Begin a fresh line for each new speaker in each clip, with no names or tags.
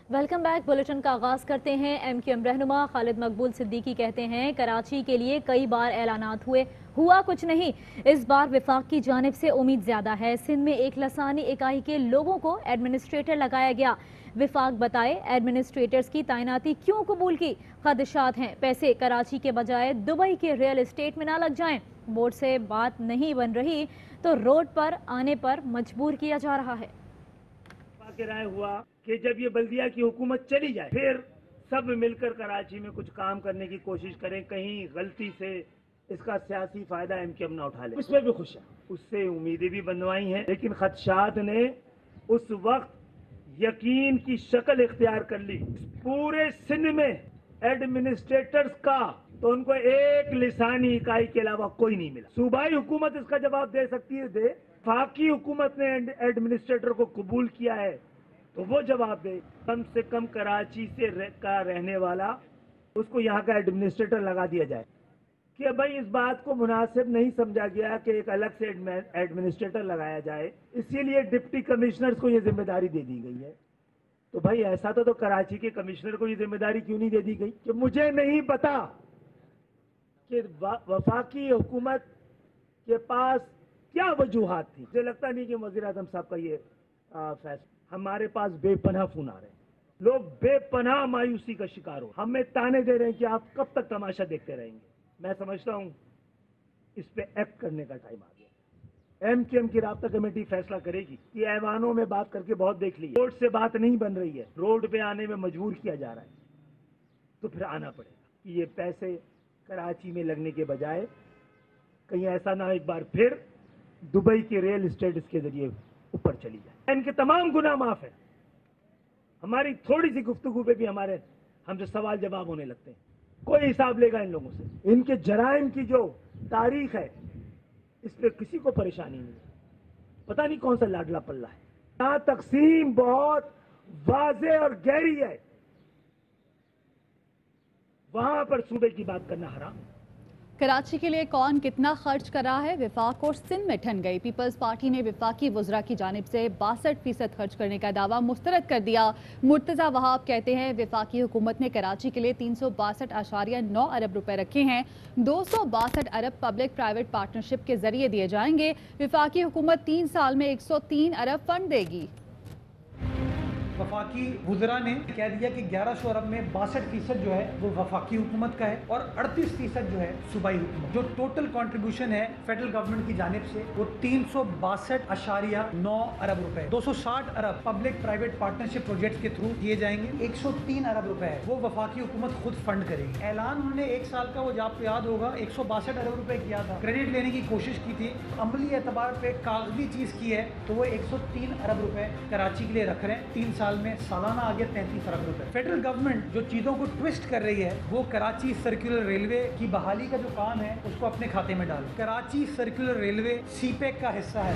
Welcome back. Bulletin کا آغاز کرتے ہیں۔ ایم کیو ایم رہنما خالد مقبول صدیقی کہتے ہیں کراچی کے لیے کئی بار اعلانات ہوا کچھ نہیں، اس بار وفاق کی جانب سے امید زیادہ ہے۔ سندھ میں ایک لسانی اکائی کے لوگوں کو ایڈمنسٹریٹر لگایا گیا، وفاق بتائے ایڈمنسٹریٹرز کی تعیناتی کیوں قبول کی؟ خدشات ہیں پیسے کراچی کے بجائے دبئی کے ریئل اسٹیٹ میں نہ لگ جائیں، بورڈ سے بات نہیں بن رہی تو روڈ پر آنے پر مجبور کیا جا رہا ہے۔
رائے ہوا کہ جب یہ بلدیہ کی حکومت چلی جائے پھر سب مل کر کراچی میں کچھ کام کرنے کی کوشش کریں، کہیں غلطی سے اس کا سیاسی فائدہ ایم کیو ایم نہ اٹھا لے۔ اس میں بھی خوش ہے، اس سے امیدیں بھی بنوائی ہیں، لیکن خدشات نے اس وقت یقین کی شکل اختیار کر لی۔ پورے سندھ میں ایڈمنسٹریٹرز کا تو ان کو ایک لسانی اکائی کے علاوہ کوئی نہیں ملا۔ صوبائی حکومت اس کا جواب دے سکتی ہے، دے۔ وفاقی حکومت نے ایڈمنسٹریٹر کو قبول کیا ہے تو وہ جواب دے۔ کم سے کم کراچی سے کا رہنے والا اس کو یہاں کا ایڈمنسٹریٹر لگا دیا جائے کہ بھائی اس بات کو مناسب نہیں سمجھا گیا کہ ایک الگ سے ایڈمنسٹریٹر لگایا جائے، اسی لیے ڈپٹی کمشنرز کو یہ ذمہ داری دے دی گئی ہے۔ تو بھائی ایسا تو کراچی کے کمشنر کو یہ ذمہ داری کیوں نہیں دے دی گئی کہ مجھے نہیں پتا کہ وفاقی حکومت کے پاس کیا وجوہات تھی؟ مجھے لگتا نہیں کہ وزیر اعظم صاحب کا یہ فیصلہ۔ ہمارے پاس بے پناہ فون آ رہے ہیں، لوگ بے پناہ مایوسی کا شکار ہو، ہمیں تانے دے رہے ہیں کہ آپ کب تک تماشا دیکھتے رہیں گے۔ میں سمجھتا ہوں اس پہ ایکٹ کرنے کا ٹائم آ گیا۔ ایم کیو ایم کی رابطہ کمیٹی فیصلہ کرے گی کہ ایوانوں میں بات کر کے بہت دیکھ لی، روڈ سے بات نہیں بن رہی ہے، روڈ پہ آنے میں مجبور کیا جا رہا ہے، تو پھر آنا پڑے گا۔ یہ پیسے کراچی میں لگنے کے بجائے کہیں ایسا نہ ایک بار پھر دبئی کے ریئل اسٹیٹ اس کے ذریعے اوپر چلی جائے۔ ان کے تمام گناہ معاف ہیں، ہماری تھوڑی سی گفتگو پہ بھی ہم سے سوال جواب ہونے لگتے ہیں۔ کوئی حساب لے گا ان لوگوں سے؟ ان کے جرائم کی جو تاریخ ہے اس پہ کسی کو پریشانی نہیں ہے، پتہ نہیں کون سا لاڈلا پلہ ہے۔ یہاں تقسیم بہت واضح اور گہری ہے، وہاں پر صوبے کی بات کرنا حرام۔
کراچی کے لیے کون کتنا خرچ کر رہا ہے؟ وفاق اور سندھ میں ٹھن گئی۔ پیپلز پارٹی نے وفاقی وزراء کی جانب سے 62% خرچ کرنے کا دعویٰ مسترد کر دیا۔ مرتضی وہاب کہتے ہیں وفاقی حکومت نے کراچی کے لیے 362.9 ارب روپے رکھے ہیں، 262 ارب پبلک پرائیویٹ پارٹنرشپ کے ذریعے دیے جائیں گے۔ وفاقی حکومت 3 سال میں 103 ارب فنڈ دے گی۔
وفاقی وزراء نے کہہ دیا کہ 1100 ارب میں 62% جو ہے وہ وفاقی حکومت کا ہے اور 38% جو ہے صوبائی حکومت۔ جو ٹوٹل کنٹریبیوشن ہے فیڈرل گورنمنٹ کی جانب سے وہ 362.9 ارب روپے، 260 ارب پبلک پرائیویٹ پارٹنرشپ پروجیکٹس کے تھرو دیے جائیں گے، 103 ارب روپے وہ وفاقی حکومت خود فنڈ کرے گی۔ اعلان انہوں نے ایک سال کا، وہ آپ کو یاد ہوگا، 162 ارب روپے کیا تھا، کریڈٹ لینے کی کوشش کی تھی، عملی اعتبار پہ کاغذی چیز کی ہے تو وہ 103 ارب روپے کراچی کے لیے رکھ رہے ہیں۔ 3 سال میں سالانہ آگے 33 ارب روپے۔ فیڈرل گورنمنٹ جو چیزوں کو ٹوسٹ کر رہی ہے وہ کراچی سرکولر ریلوے کی بحالی کا جو کام ہے اس کو اپنے کھاتے میں ڈال۔ کراچی سرکولر ریلوے سی پیک کا حصہ ہے۔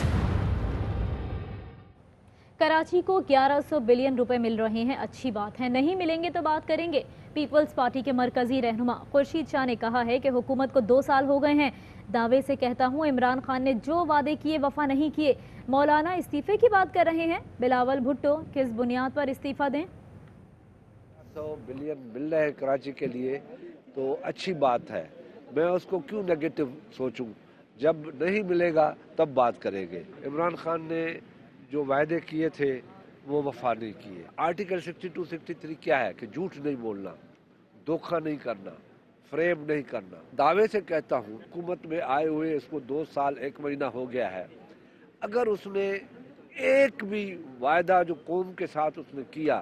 کراچی کو 1100 بلین روپے مل رہے ہیں، اچھی بات ہے، نہیں ملیں گے تو بات کریں گے۔ پیپلز پارٹی کے مرکزی رہنما خورشید شاہ نے کہا ہے کہ حکومت کو 2 سال ہو گئے ہیں، دعوے سے کہتا ہوں عمران خان نے جو وعدے کیے وفا نہیں کیے۔ مولانا استعفے کی بات کر رہے ہیں، بلاول بھٹو کس بنیاد پر استعفیٰ دیں؟
100 بلین مل رہے ہیں کراچی کے لیے تو اچھی بات ہے، میں اس کو کیوں نیگیٹو سوچوں؟ جب نہیں ملے گا تب بات کریں گے۔ عمران خان نے جو وعدے کیے تھے وہ وفا نہیں کیے۔ آرٹیکل 62 63 کیا ہے کہ جھوٹ نہیں بولنا، دھوکہ نہیں کرنا، فریب نہیں کرنا۔ دعوے سے کہتا ہوں حکومت میں آئے ہوئے اس کو 2 سال 1 مہینہ ہو گیا ہے، اگر اس نے ایک بھی وعدہ جو قوم کے ساتھ اس نے کیا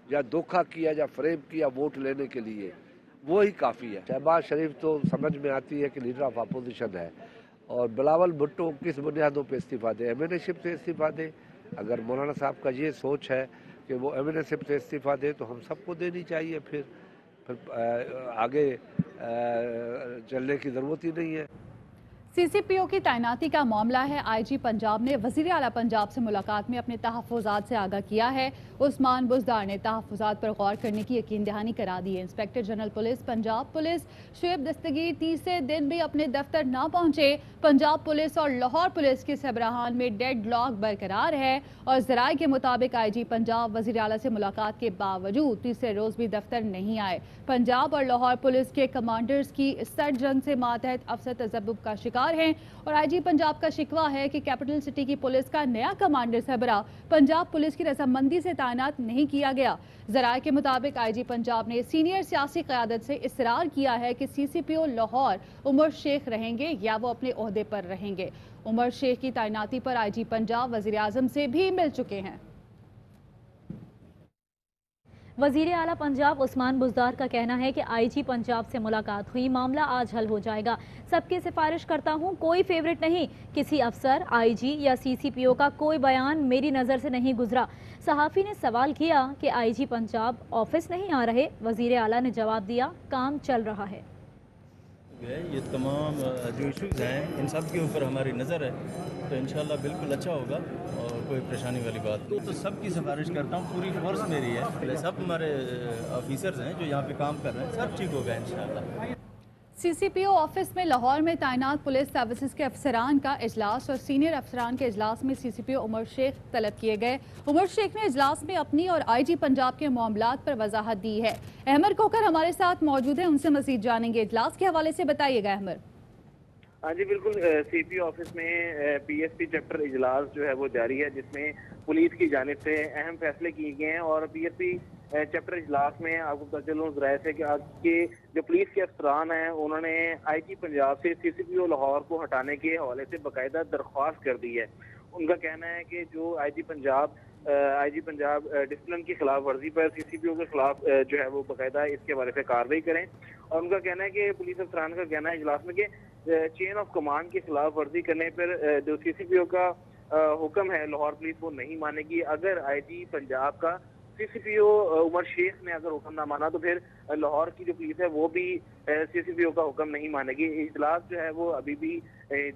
یا دھوکہ کیا یا فریب کیا ووٹ لینے کے لیے، وہی کافی ہے۔ شہباز شریف تو سمجھ میں آتی ہے کہ لیڈر آف اپوزیشن ہے، اور بلاول بھٹو کس بنیادوں پہ استعفیٰ دے؟ ایم این اے شپ سے استعفیٰ دے۔ اگر مولانا صاحب کا یہ سوچ ہے کہ وہ ایم این اے شپ سے استعفیٰ دے تو ہم سب کو دینی چاہیے، پھر آگے چلنے کی ضرورت ہی نہیں ہے۔
CCPO की तैनाती का मामला है। IG पंजाब ने वज़ीर आला पंजाब से मुलाकात में अपने तहफ़्फ़ुज़ात से आगाह किया है। उस्मान बुज़दार ने तहफ़्फ़ुज़ात पर गौर करने की यकीन दहानी करा दी है। Inspector general police Punjab police Shuaib Dastgir तीसरे दिन भी अपने दफ्तर ना पहुंचे। पंजाब पुलिस और लाहौर पुलिस के सरबराहान में डेड लॉक बरकरार है और ज़राए के मुताबिक IG पंजाब वज़ीर आला से मुलाकात के बावजूद तीसरे रोज़ भी दफ्तर नहीं आए। पंजाब और लाहौर पुलिस के कमांडर्स की सर जंग से मातहत अफसर तज़ब्बुब का शिकार हैं और IG पंजाब का शिकवा है कि कैपिटल सिटी की पुलिस का नया कमांडर सरबराह पंजाब पुलिस की रजामंदी से तैनात नहीं किया गया। ज़राए के मुताबिक IG पंजाब ने सीनियर सियासी क़यादत से इसरार किया है कि CCPO लाहौर उमर शेख रहेंगे या वो अपने ओहदे पर रहेंगे। उमर शेख की तैनाती पर IG पंजाब वज़ीर आज़म से भी मिल चुके हैं।
वज़ीर आला पंजाब उस्मान बुज़दार का कहना है कि IG पंजाब से मुलाकात हुई, मामला आज हल हो जाएगा। सबकी सिफारिश करता हूं, कोई फेवरेट नहीं। किसी अफसर IG या CCPO का कोई बयान मेरी नज़र से नहीं गुजरा। सहाफ़ी ने सवाल किया कि IG पंजाब ऑफिस नहीं आ रहे। वज़ीर आला ने जवाब दिया, काम चल रहा है।
ये तमाम जो इश्यूज़ हैं इन सब के ऊपर हमारी नज़र है, तो इंशाल्लाह बिल्कुल अच्छा होगा और कोई परेशानी वाली बात नहीं। तो सबकी सिफारिश करता हूँ, पूरी फोर्स मेरी है, सब हमारे ऑफिसर्स हैं जो यहाँ पे काम कर रहे हैं, सब ठीक होगा इंशाल्लाह।
CCPO ऑफिस में लाहौर में तैनात पुलिस सर्विसेज के अफसरान का इजलास और सीनियर अफसरान के इजलास में CCPO उमर शेख तलब किए गए। उमर शेख ने इजलास में अपनी और IG पंजाब के मामलात पर वजाहत दी है। अहमद कोकर हमारे साथ मौजूद है, उनसे मजीद जानेंगे। इजलास के हवाले से बताइएगा अहमद।
हाँ जी बिल्कुल, CPO ऑफिस में PSP चैप्टर इजलास जो है वो जारी है, जिसमें पुलिस की जानिब से अहम फैसले किए गए हैं। और PSP चैप्टर इजलास में आपको पता चलूँ ज़राए से कि आज के जो पुलिस के अफसरान हैं उन्होंने IG पंजाब से CCPO लाहौर को हटाने के हवाले से बाकायदा दरख्वास्त कर दी है। उनका कहना है कि जो IG पंजाब डिसिप्लिन की खिलाफ वर्जी पर CCPO के खिलाफ जो है वो बाकायदा इसके हवाले से कार्रवाई करें। और उनका कहना है कि पुलिस अफसरान का कहना है इजलास में कि चेन ऑफ कमांड की खिलाफ वर्जी करने पर जो CCPO का हुक्म है लाहौर पुलिस वो नहीं मानेगी। अगर IG पंजाब का CCPO उमर शेख ने अगर हुक्म ना माना तो फिर लाहौर की जो पुलिस है वो भी CCPO का हुक्म नहीं मानेगी। इजलास जो है वो अभी भी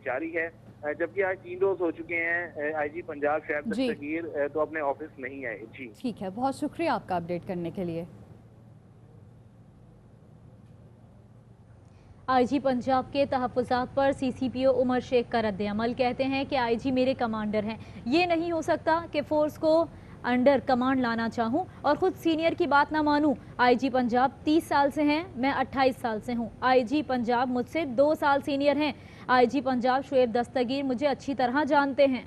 जारी है, जबकि आज 3 रोज हो चुके हैं। IG पंजाब शुएब दस्तगीर तो अपने ऑफिस नहीं आए। जी
ठीक है, बहुत शुक्रिया आपका अपडेट करने के लिए।
IG पंजाब के तहफ़्फ़ुज़ात पर CCPO उमर शेख का रद्द-ए-अमल। कहते हैं कि IG मेरे कमांडर हैं, ये नहीं हो सकता कि फोर्स को अंडर कमांड लाना चाहूं और खुद सीनियर की बात ना मानूं। IG पंजाब 30 साल से हैं, मैं 28 साल से हूं। IG पंजाब मुझसे 2 साल सीनियर हैं। IG पंजाब शुएब दस्तगीर मुझे अच्छी तरह जानते हैं।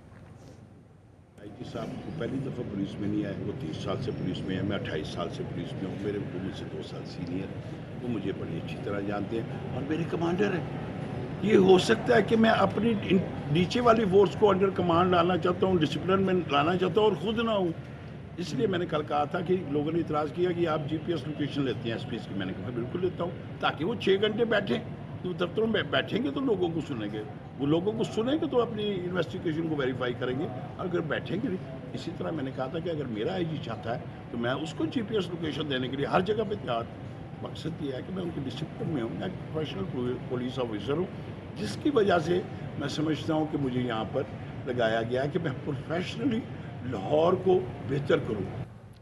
IG साहब पहली दफ़ा पुलिस में नहीं आए, वो 30 साल से पुलिस में है, मैं 28 साल से पुलिस में हूँ। मेरे मुझसे 2 साल सीनियर, वो मुझे बड़ी अच्छी तरह जानते हैं और मेरे कमांडर हैं। ये हो सकता है कि मैं अपनी नीचे वाली फोर्स को अंडर कमांड लाना चाहता हूँ, डिसिप्लिन में लाना चाहता हूँ और खुद ना हूँ। इसलिए मैंने कल कहा था कि लोगों ने इतराज़ किया कि आप GPS लोकेशन लेते हैं SPs की। मैंने कहा मैं बिल्कुल लेता हूँ, ताकि वो 6 घंटे बैठें, तो दफ्तरों में बैठेंगे तो लोगों को सुनेंगे, वो लोगों को सुनेंगे तो अपनी इन्वेस्टिगेशन को वेरीफाई करेंगे। और अगर बैठेंगे नहीं, इसी तरह मैंने कहा था कि अगर मेरा IG चाहता है तो मैं उसको GPS लोकेशन देने के लिए हर जगह पर तैयार। मकसद ये है कि मैं उनकी डिसिप्लिन में हूँ, मैं प्रोफेशनल पुलिस ऑफिसर हूँ, जिसकी वजह से मैं समझता हूँ कि मुझे यहाँ पर लगाया गया कि मैं प्रोफेशनली लाहौर को बेहतर करूँ।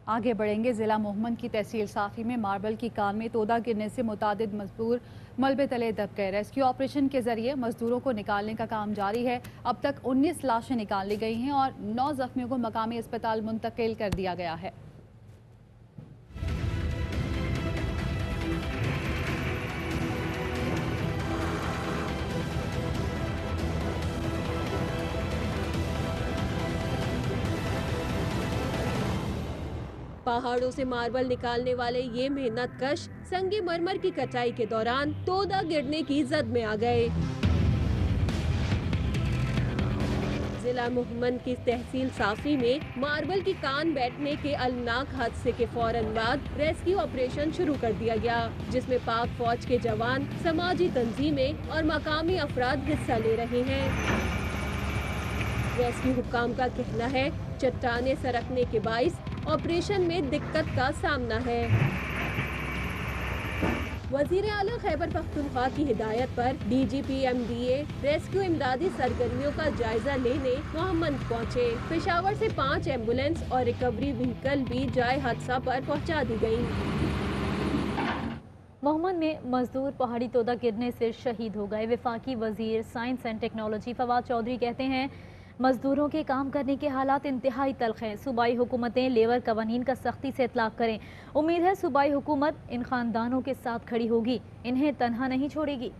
आगे बढ़ेंगे। ज़िला मोहम्मद की तहसील साफ़ी में मार्बल की कान में तोदा गिरने से मुतादिद मजदूर मलबे तले दब गए। रेस्क्यू ऑपरेशन के जरिए मजदूरों को निकालने का काम जारी है। अब तक 19 लाशें निकाल ली गई हैं और 9 जख्मियों को मकामी अस्पताल मुंतकिल कर दिया गया है।
पहाड़ों से मार्बल निकालने वाले ये मेहनत कश संगे मरमर की कटाई के दौरान तोदा गिरने की जद में आ गए। जिला मोहम्मद की तहसील साफ़ी में मार्बल की कान बैठने के अलनाक हादसे के फौरन बाद रेस्क्यू ऑपरेशन शुरू कर दिया गया, जिसमें पाक फौज के जवान, समाजी तंजीमें और मकामी अफराद हिस्सा ले रहे हैं। रेस्क्यू हुक्काम का कहना है चट्टाने सरकने के बाइस ऑपरेशन में दिक्कत का सामना है। वजीर आला खैबर पख्तूनख्वा की हिदायत पर DGP MDA रेस्क्यू इमदादी सरगर्मियों का जायजा लेने मोहम्मद पहुँचे। पेशावर से 5 एम्बुलेंस और रिकवरी व्हीकल भी जाए हादसा पर पहुँचा दी गयी।
मोहम्मद में मजदूर पहाड़ी तोदा गिरने से शहीद हो गए। वफाकी वजीर science and technology Fawad Chaudhry कहते हैं मजदूरों के काम करने के हालात इंतहाई तल्ख हैं। सूबाई हुकूमतें लेबर कवानीन का सख्ती से इतलाक करें। उम्मीद है सूबाई हुकूमत इन खानदानों के साथ खड़ी होगी, इन्हें तन्हा नहीं छोड़ेगी।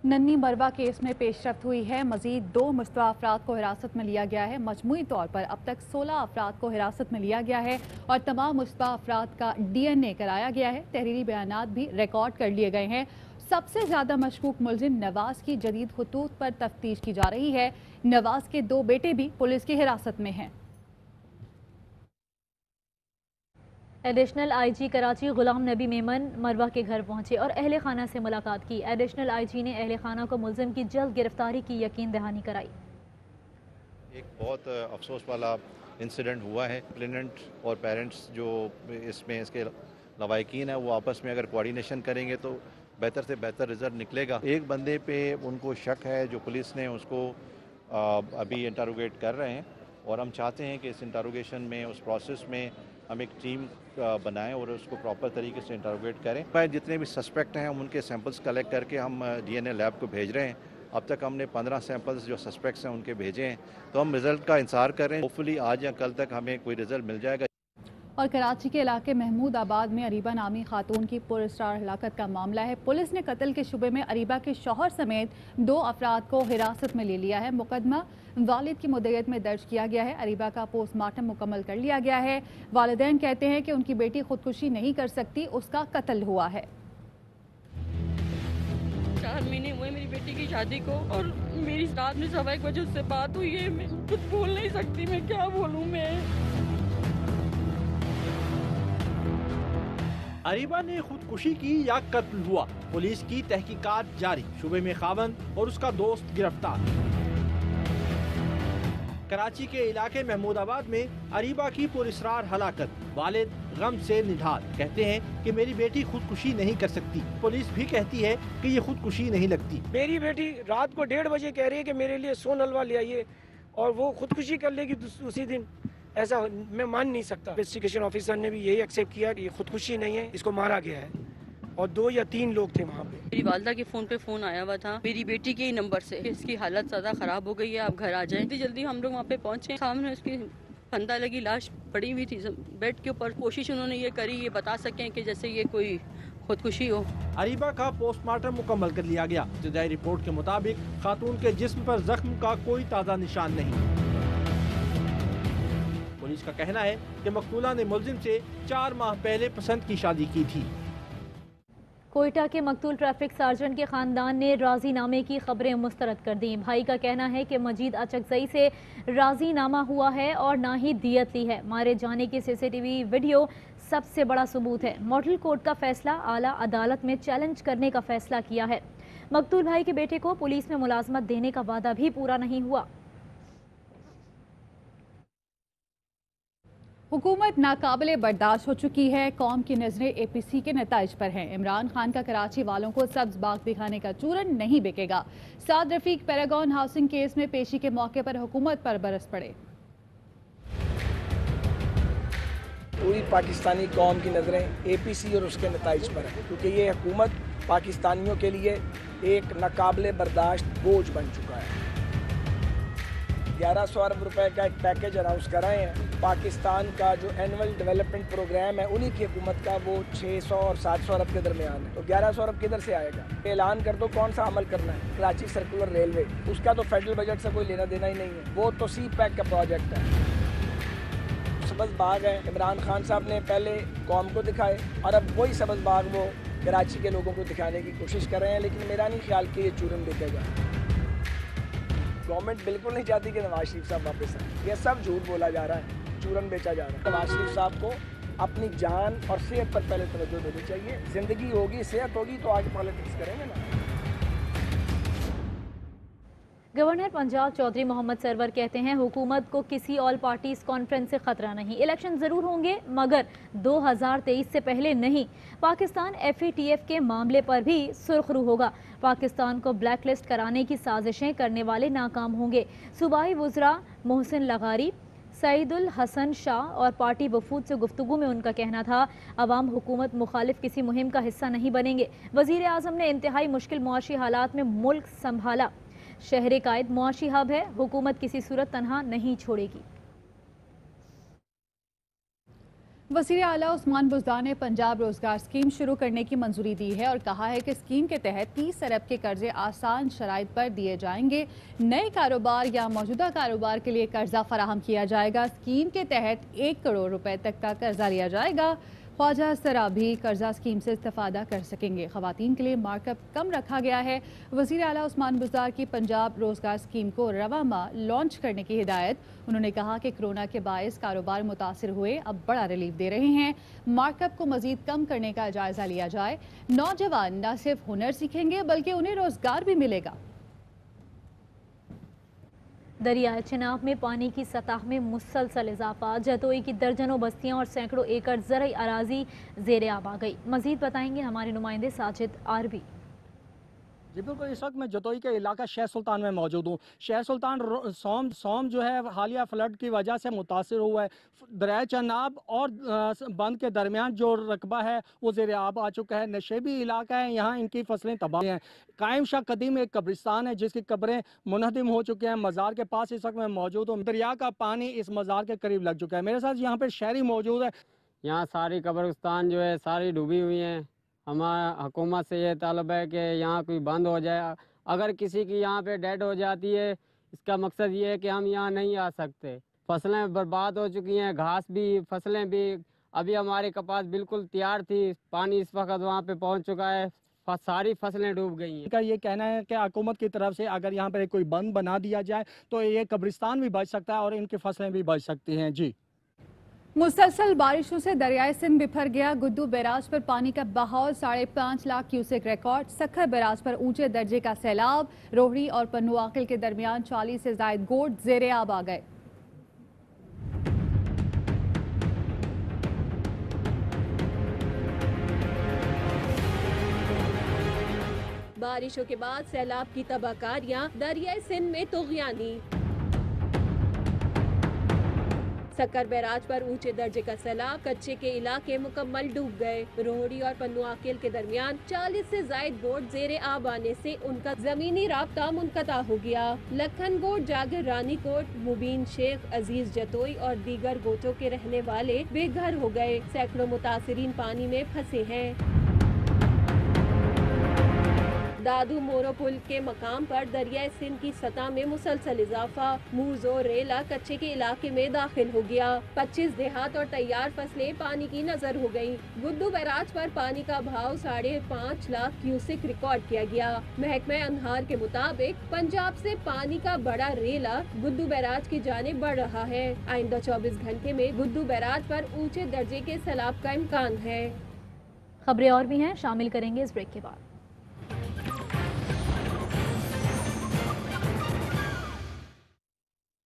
नन्ही मरवा केस में पेशरफ्त हुई है। मजीद 2 मुश्तबा अफराद को हिरासत में लिया गया है। मजमूई तौर पर अब तक 16 अफराद को हिरासत में लिया गया है और तमाम मुश्तबा अफराद का DNA कराया गया है। तहरीरी बयानात भी रिकॉर्ड कर लिए गए हैं। सबसे ज़्यादा मशकूक मुलजिम नवाज की जदीद खतूत पर तफ्तीश की जा रही है। नवाज के 2 बेटे भी पुलिस की हिरासत में हैं।
एडिशनल IG कराची गुलाम नबी मेमन मरवा के घर पहुंचे और अहले खाना से मुलाकात की। एडिशनल IG ने अहले खाना को मुलजिम की जल्द गिरफ्तारी की यकीन दहानी कराई।
एक बहुत अफसोस वाला इंसिडेंट हुआ है। प्लेनेंट और पेरेंट्स जो इसमें इसके लवाकिन है वो आपस में अगर कोऑर्डिनेशन करेंगे तो बेहतर से बेहतर रिजल्ट निकलेगा। एक बंदे पे उनको शक है जो पुलिस ने उसको अभी इंटरोगेट कर रहे हैं और हम चाहते हैं कि इस इंटरोगेशन में उस प्रोसेस में हम एक टीम बनाएं और उसको प्रॉपर तरीके से इंटरोगेट करें। जितने भी सस्पेक्ट हैं हम उनके सैंपल्स कलेक्ट करके हम DNA लैब को भेज रहे हैं। अब तक हमने 15 सैंपल्स जो सस्पेक्ट्स हैं उनके भेजे हैं, तो हम रिज़ल्ट का इंतज़ार कर रहे हैं। होपफुली आज या कल तक हमें कोई रिज़ल्ट मिल जाएगा।
और कराची के इलाके महमूद आबाद में अरीबा नामी खातून की पुरस्कार हलाकत का मामला है। पुलिस ने कत्ल के शुबे में अरीबा के शौहर समेत 2 अफराद को हिरासत में ले लिया है। मुकदमा वालिद की मुद्दत में दर्ज किया गया है। अरीबा का पोस्टमार्टम मुकम्मल कर लिया गया है। वालिदैन कहते हैं कि उनकी बेटी खुदकुशी नहीं कर सकती, उसका कत्ल हुआ है।
4 महीने हुए मेरी बेटी की शादी को और मेरी रात में 1:15 बजे उससे बात हुई है। मैं कुछ बोल नहीं सकती, मैं क्या बोलूँ। मैं
अरीबा ने खुदकुशी की या कत्ल हुआ, पुलिस की तहकीकात जारी। शुबे में खावंद और उसका दोस्त गिरफ्तार। कराची के इलाके महमूदाबाद में अरीबा की पुरस्कार हलाकत। वालिद गम से निढाल, कहते हैं कि मेरी बेटी खुदकुशी नहीं कर सकती। पुलिस भी कहती है कि ये खुदकुशी नहीं लगती।
मेरी बेटी रात को 1:30 बजे कह रही है कि मेरे लिए सोन हलवा ले आइए और वो खुदकुशी कर लेगी उसी दिन। ऐसा मैं मान नहीं सकता। इन्वेस्टिगेशन ऑफिसर ने भी यही एक्सेप्ट किया कि ये खुदकुशी नहीं है, इसको मारा गया है और 2 या 3 लोग थे वहाँ पे।
मेरी वालदा के फोन पे फोन आया हुआ था मेरी बेटी के ही नंबर से, इसकी हालत ज्यादा खराब हो गई है, आप घर आ जाएं। जल्दी हम लोग वहाँ पे पहुँचे। सामने उसकी फंदा लगी लाश पड़ी हुई थी बेड के ऊपर। कोशिश उन्होंने ये करी ये बता सकें कि जैसे ये कोई खुदकुशी हो।
अरीबा का पोस्टमार्टम मुकम्मल कर लिया गया। इब्तदाई रिपोर्ट के मुताबिक खातून के जिस्म पर जख्म का कोई ताज़ा निशान नहीं। पुलिस का कहना है कि मकतूला ने मुलजिम से 4 माह पहले पसंद की शादी की थी।
कोयटा के मकतूल ट्रैफिक सार्जेंट के खानदान ने राजीनामे की खबरें मुस्तरद कर दी। भाई का कहना है कि मजीद अचकजई से राजीनामा हुआ है और ना ही दियत ली है। मारे जाने की CCTV वीडियो सबसे बड़ा सबूत है। मॉडल कोर्ट का फैसला आला अदालत में चैलेंज करने का फैसला किया है। मकतूल भाई के बेटे को पुलिस में मुलाजमत देने का वादा भी पूरा नहीं हुआ।
हुकूमत नाकाबिले बर्दाश्त हो चुकी है। कौम की नजरें APC के नताइज पर हैं। इमरान खान का कराची वालों को सब्ज बाग दिखाने का चूरन नहीं बिकेगा। Saad Rafique Paragon housing case में पेशी के मौके पर हुकूमत पर बरस पड़े।
पूरी पाकिस्तानी कौम की नज़रें APC और उसके नताइज पर है, क्योंकि ये हुकूमत पाकिस्तानियों के लिए एक नाकाबिले बर्दाश्त बोझ बन चुका है। 1100 अरब रुपए का एक पैकेज अनाउंस कराए हैं। पाकिस्तान का जो एनुअल डेवलपमेंट प्रोग्राम है उन्हीं की हुकूमत का वो 600 और 700 अरब के दरमियान है, तो 1100 अरब किधर से आएगा? ऐलान कर दो कौन सा अमल करना है। कराची सर्कुलर रेलवे, उसका तो फेडरल बजट से कोई लेना देना ही नहीं है, वो तो CPEC का प्रोजेक्ट है। सब्ज़ बाग है, इमरान खान साहब ने पहले कौम को दिखाए और अब वही सब्ज़ बाग वो कराची के लोगों को दिखाने की कोशिश कर रहे हैं, लेकिन मेरा नहीं ख्याल कि ये चूरन बिकेगा। गवर्नमेंट बिल्कुल नहीं चाहती कि नवाज शरीफ साहब वापस आए। ये सब झूठ बोला जा रहा है, चूरन बेचा जा रहा है। नवाज शरीफ साहब को अपनी जान और सेहत पर पहले तवज्जो देनी चाहिए। जिंदगी होगी, सेहत होगी तो आगे पॉलिटिक्स करेंगे ना।
गवर्नर पंजाब चौधरी मोहम्मद सरवर कहते हैं हुकूमत को किसी ऑल पार्टीज कॉन्फ्रेंस से खतरा नहीं, इलेक्शन जरूर होंगे मगर 2023 से पहले नहीं। पाकिस्तान FATF के मामले पर भी सुर्खरू होगा। पाकिस्तान को ब्लैक लिस्ट कराने की साजिशें करने वाले नाकाम होंगे। सूबाई वुज़रा मोहसिन लगारी, सईदुल हसन शाह और पार्टी वफूद से गुफ्तगू में उनका कहना था अवाम हुकूमत मुखालिफ किसी मुहिम का हिस्सा नहीं बनेंगे। वज़ीर आज़म ने इंतहाई मुश्किल मुआशी हालात में मुल्क संभाला। शहर कायद मुआशी हब है, हुकूमत किसी सूरत तनहा नहीं छोड़ेगी।
वज़ीर आला उस्मान बुज़दार ने पंजाब रोजगार स्कीम शुरू करने की मंजूरी दी है और कहा है कि स्कीम के तहत 30 अरब के कर्जे आसान शराइत पर दिए जाएंगे। नए कारोबार या मौजूदा कारोबार के लिए कर्जा फराहम किया जाएगा। स्कीम के तहत 1 करोड़ रुपए तक का कर्जा लिया जाएगा। ख्वाजा सरा भी कर्जा स्कीम से इस्तेफादा कर सकेंगे। ख़वातीन के लिए मार्कअप कम रखा गया है। वज़ीर आला उस्मान बुज़दार की पंजाब रोजगार स्कीम को रवा माह लॉन्च करने की हिदायत। उन्होंने कहा कि कोरोना के बायस कारोबार मुतासिर हुए, अब बड़ा रिलीफ दे रहे हैं। मार्कअप को मजीद कम करने का जायजा लिया जाए। नौजवान न सिर्फ हुनर सीखेंगे बल्कि उन्हें रोजगार भी मिलेगा।
दरियाए चिनाब में पानी की सतह में मुसलसल इजाफा, जतोई की दर्जनों बस्तियां और सैकड़ों एकड़ ज़रई अराजी ज़ेरे आब आ गई। मजीद बताएंगे हमारे नुमाइंदे साजिद आरबी।
जी बिल्कुल, इस वक्त मैं जतोई के इलाका शेख सुल्तान में मौजूद हूँ। शेख सुल्तान सोम जो है हालिया फ्लड की वजह से मुतासर हुआ है। दरिया चनाब और बंद के दरमियान जो रकबा है वो ज़ेरे आब आ चुका है। नशेबी इलाका है, यहाँ इनकी फसलें तबाह हैं। कायम शाह कदीम एक कब्रिस्तान है जिसकी कब्रें मुनहदिम हो चुकी हैं। मज़ार के पास इस वक्त मैं मौजूद हूँ। दरिया का पानी इस मज़ार के करीब लग चुका है। मेरे साथ यहाँ पर शहरी मौजूद है।
यहाँ सारी कब्रिस्तान जो है सारी डूबी हुई हैं। हमारा हुकूमत से ये तलब है कि यहाँ कोई बंद हो जाए। अगर किसी की यहाँ पे डेड हो जाती है, इसका मकसद ये है कि हम यहाँ नहीं आ सकते। फसलें बर्बाद हो चुकी हैं, घास भी, फसलें भी। अभी हमारी कपास बिल्कुल तैयार थी, पानी इस वक्त वहाँ पे पहुँच चुका है, सारी फसलें डूब गई हैं।
का ये कहना है कि हुकूमत की तरफ से अगर यहाँ पर कोई बंद बना दिया जाए तो ये कब्रिस्तान भी बच सकता है और इनकी फसलें भी बच सकती हैं। जी,
मुसलसल बारिशों से दरियाए सिंध बिफर गया। गुड्डू बैराज पर पानी का बहाव 5.5 lakh cusec record. Sukkur barrage पर ऊंचे दर्जे का सैलाब। रोहड़ी और पन्नू आकिल के दरमियान 40 से जायद गोट ज़ेरे आब आ गए।
बारिशों के बाद सैलाब की तबाहकारियां दरियाए सिंध में तुग़यानी। सक्कर बैराज पर ऊंचे दर्जे का सैलाब, कच्चे के इलाके मुकम्मल डूब गए। रोहड़ी और पन्नू आकिल के दरमियान 40 से जायद बोट ज़ेरे आब आने से उनका जमीनी राब्ता मुनक़ता हो गया। लखन गोट, जागर रानी कोट, मुबीन शेख, अजीज जतोई और दीगर गोटों के रहने वाले बेघर हो गए। सैकड़ों मुतासिरीन पानी में फंसे हैं। दादू मोरो पुल के मकाम पर दरियाए सिंध की सतह में मुसलसल इजाफा। मूजो रेला कच्चे के इलाके में दाखिल हो गया। 25 देहात और तैयार फसलें पानी की नजर हो गयी। गुड्डू बैराज पर पानी का भाव 5.5 लाख क्यूसेक रिकॉर्ड किया गया। महकमा अनहार के मुताबिक पंजाब से पानी का बड़ा रेला गुड्डू बैराज की जानिब बढ़ रहा है। आइंदा 24 घंटे में गुड्डू बैराज पर ऊंचे दर्जे के सैलाब का इम्कान है।
खबरें और भी हैं, शामिल करेंगे इस ब्रेक के बाद।